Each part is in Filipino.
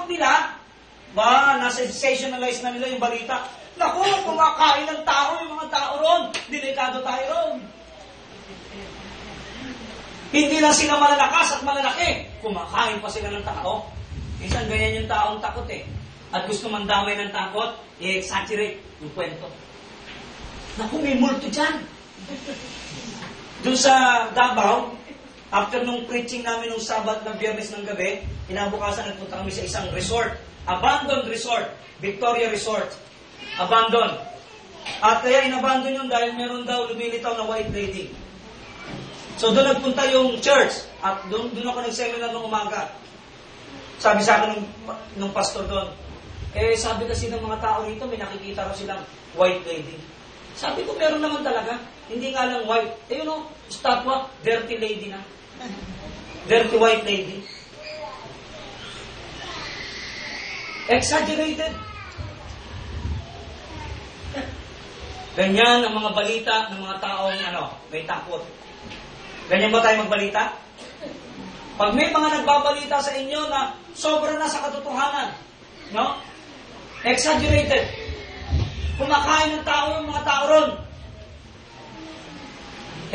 nila, nasa sensationalize na nila yung balita. Naku, kumakain ng tao yung mga tao ron. Delikado tayo ron. Hindi lang sila malalakas at malalaki. Kumakain pa sila ng tao. Minsan ganyan yung taong takot eh. At gusto mandamay ng takot, i-exaggerate yung kwento. Naku, may multo dyan. Doon sa Davao, after nung preaching namin nung Sabat na Biyernes ng gabi, inabukasan nagpunta kami sa isang resort. Abandoned resort. Victoria Resort. Abandon. At kaya inabandon yun dahil meron daw lumilitaw na white lady. So doon nagpunta yung church. At doon ako nag-seminar ng umaga. Sabi sa akin nung pastor doon, sabi kasi ng mga tao rito, may nakikita raw silang white lady. Sabi ko, meron naman talaga. Hindi nga lang white. Statwa, dirty lady na. Dirty white lady. Exaggerated. Ganyan ang mga balita ng mga taong may takot. Ganyan ba tayo magbalita? Pag may mga nagbabalita sa inyo na sobra na sa katotohanan, exaggerated. Kumakain ng tao yung mga tao ron.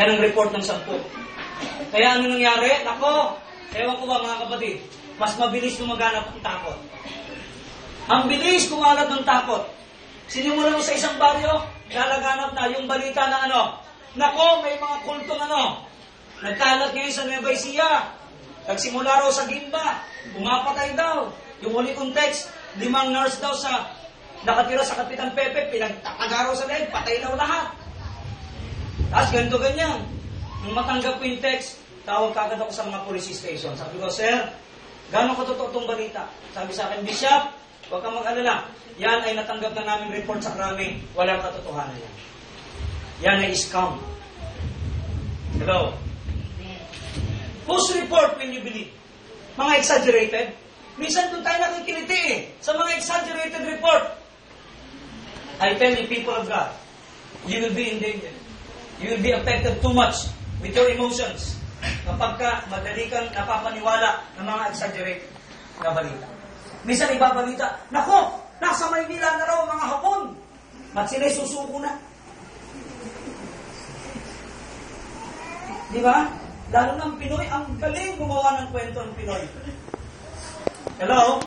Yan ang report ng 10. Kaya ano nangyari? Nako, ewan ko ba mga kapatid, mas mabilis lumaganap ang takot. Ang bilis kumalat ng takot. Sinimula mo sa isang baryo, lalaganap na yung balita na nako, may mga kultong nagkalat ngayon sa Nueva Ecija. Nagsimula raw sa Gimba, umapatay daw. Yung huli kong text, 5 nurse daw sa nakatira sa Kapitan Pepe, pinagtataga raw sa leg, patay daw lahat. Tapos ganito ganyan. Nung matanggap ko yung text, tawag kagad ako sa mga police station. Sabi ko, sir, gano'n katotoo itong balita? Sabi sa akin, Bishop, huwag kang mag-alala. Yan ay natanggap na namin report sa krami. Walang katotohanan yan. Yan ay scam. Hello? Whose report will you believe? Mga exaggerated? Minsan doon tayo nakikiliti sa mga exaggerated report. I tell you, people of God, you will be in danger. You will be affected too much with your emotions kapag ka madali kang napapaniwala ng mga exaggerated na balita. Minsan ibabalita, nako, nasa Maynila na raw mga Hapon at sila'y susuko na. Di ba? Lalo ng Pinoy, ang galing gumawa ng kwento ng Pinoy. Hello?